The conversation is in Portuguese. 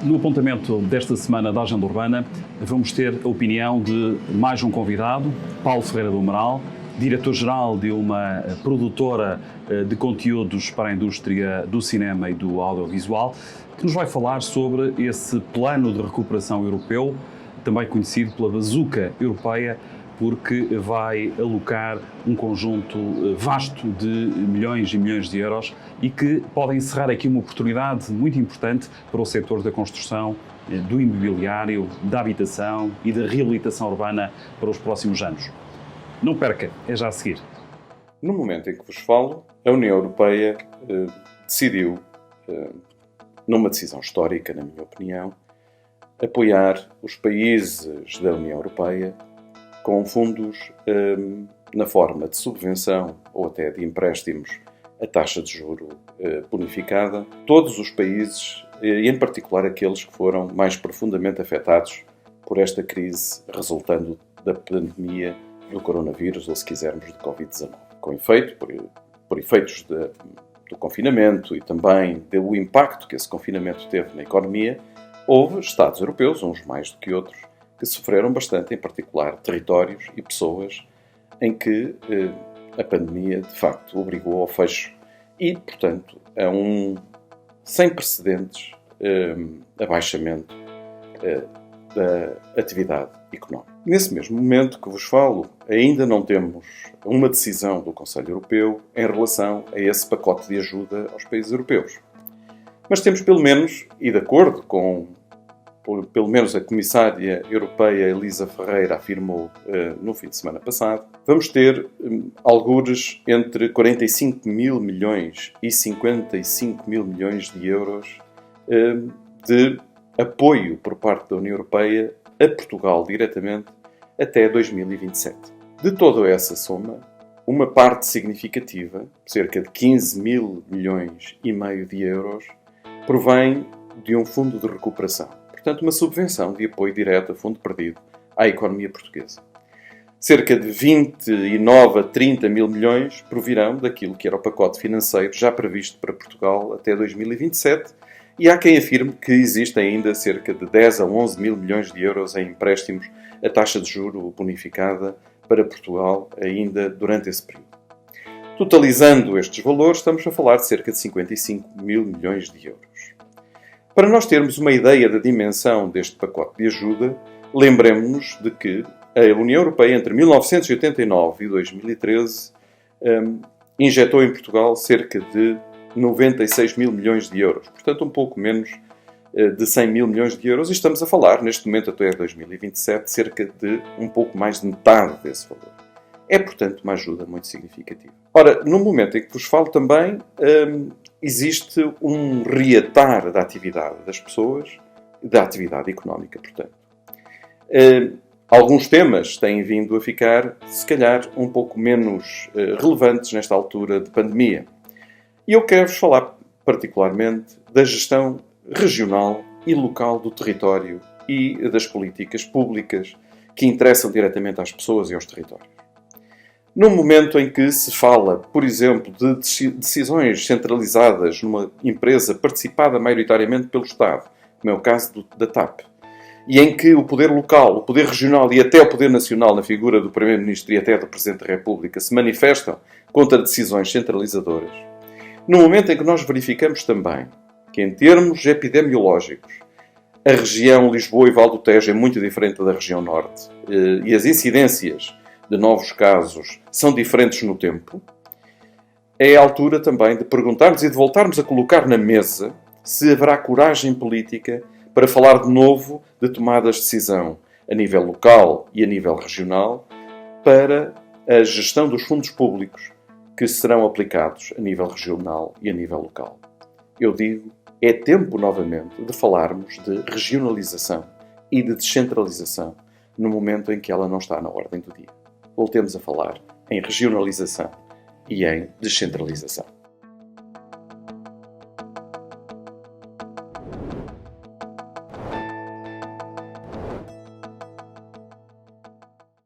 No apontamento desta semana da Agenda Urbana, vamos ter a opinião de mais um convidado, Paulo Ferreira do Amaral, diretor-geral de uma produtora de conteúdos para a indústria do cinema e do audiovisual, que nos vai falar sobre esse plano de recuperação europeu, também conhecido pela bazuca europeia, porque vai alocar um conjunto vasto de milhões e milhões de euros e que pode encerrar aqui uma oportunidade muito importante para o setor da construção, do imobiliário, da habitação e da reabilitação urbana para os próximos anos. Não perca, é já a seguir. No momento em que vos falo, a União Europeia decidiu, numa decisão histórica, na minha opinião, apoiar os países da União Europeia com fundos na forma de subvenção ou até de empréstimos a taxa de juro bonificada, todos os países, e em particular aqueles que foram mais profundamente afetados por esta crise resultando da pandemia do coronavírus, ou se quisermos, de Covid-19. Com efeito, por efeitos do confinamento e também do impacto que esse confinamento teve na economia, houve Estados europeus, uns mais do que outros, que sofreram bastante, em particular territórios e pessoas em que a pandemia, de facto, obrigou ao fecho e, portanto, a um sem precedentes abaixamento da atividade económica. Nesse mesmo momento que vos falo, ainda não temos uma decisão do Conselho Europeu em relação a esse pacote de ajuda aos países europeus. Mas temos pelo menos, e de acordo com pelo menos a Comissária Europeia Elisa Ferreira afirmou no fim de semana passado, vamos ter algures entre 45 mil milhões e 55 mil milhões de euros de apoio por parte da União Europeia a Portugal diretamente até 2027. De toda essa soma, uma parte significativa, cerca de 15 mil milhões e meio de euros, provém de um fundo de recuperação. Portanto, uma subvenção de apoio direto a fundo perdido à economia portuguesa. Cerca de 29 a 30 mil milhões provirão daquilo que era o pacote financeiro já previsto para Portugal até 2027 e há quem afirme que existem ainda cerca de 10 a 11 mil milhões de euros em empréstimos a taxa de juro bonificada para Portugal ainda durante esse período. Totalizando estes valores, estamos a falar de cerca de 55 mil milhões de euros. Para nós termos uma ideia da dimensão deste pacote de ajuda, lembremos-nos de que a União Europeia, entre 1989 e 2013, injetou em Portugal cerca de 96 mil milhões de euros. Portanto, um pouco menos de 100 mil milhões de euros. E estamos a falar, neste momento até 2027, cerca de um pouco mais de metade desse valor. É, portanto, uma ajuda muito significativa. Ora, no momento em que vos falo também, existe um reatar da atividade das pessoas, da atividade económica, portanto. Alguns temas têm vindo a ficar, se calhar, um pouco menos relevantes nesta altura de pandemia. E eu quero-vos falar particularmente da gestão regional e local do território e das políticas públicas que interessam diretamente às pessoas e aos territórios. No momento em que se fala, por exemplo, de decisões centralizadas numa empresa participada maioritariamente pelo Estado, como é o caso da TAP, e em que o poder local, o poder regional e até o poder nacional, na figura do Primeiro-Ministro e até do Presidente da República, se manifestam contra decisões centralizadoras, no momento em que nós verificamos também que, em termos epidemiológicos, a região Lisboa e Val do Tejo é muito diferente da região Norte e as incidências de novos casos são diferentes no tempo, é a altura também de perguntarmos e de voltarmos a colocar na mesa se haverá coragem política para falar de novo de tomadas de decisão a nível local e a nível regional para a gestão dos fundos públicos que serão aplicados a nível regional e a nível local. Eu digo, é tempo novamente de falarmos de regionalização e de descentralização no momento em que ela não está na ordem do dia. Voltemos a falar em regionalização e em descentralização.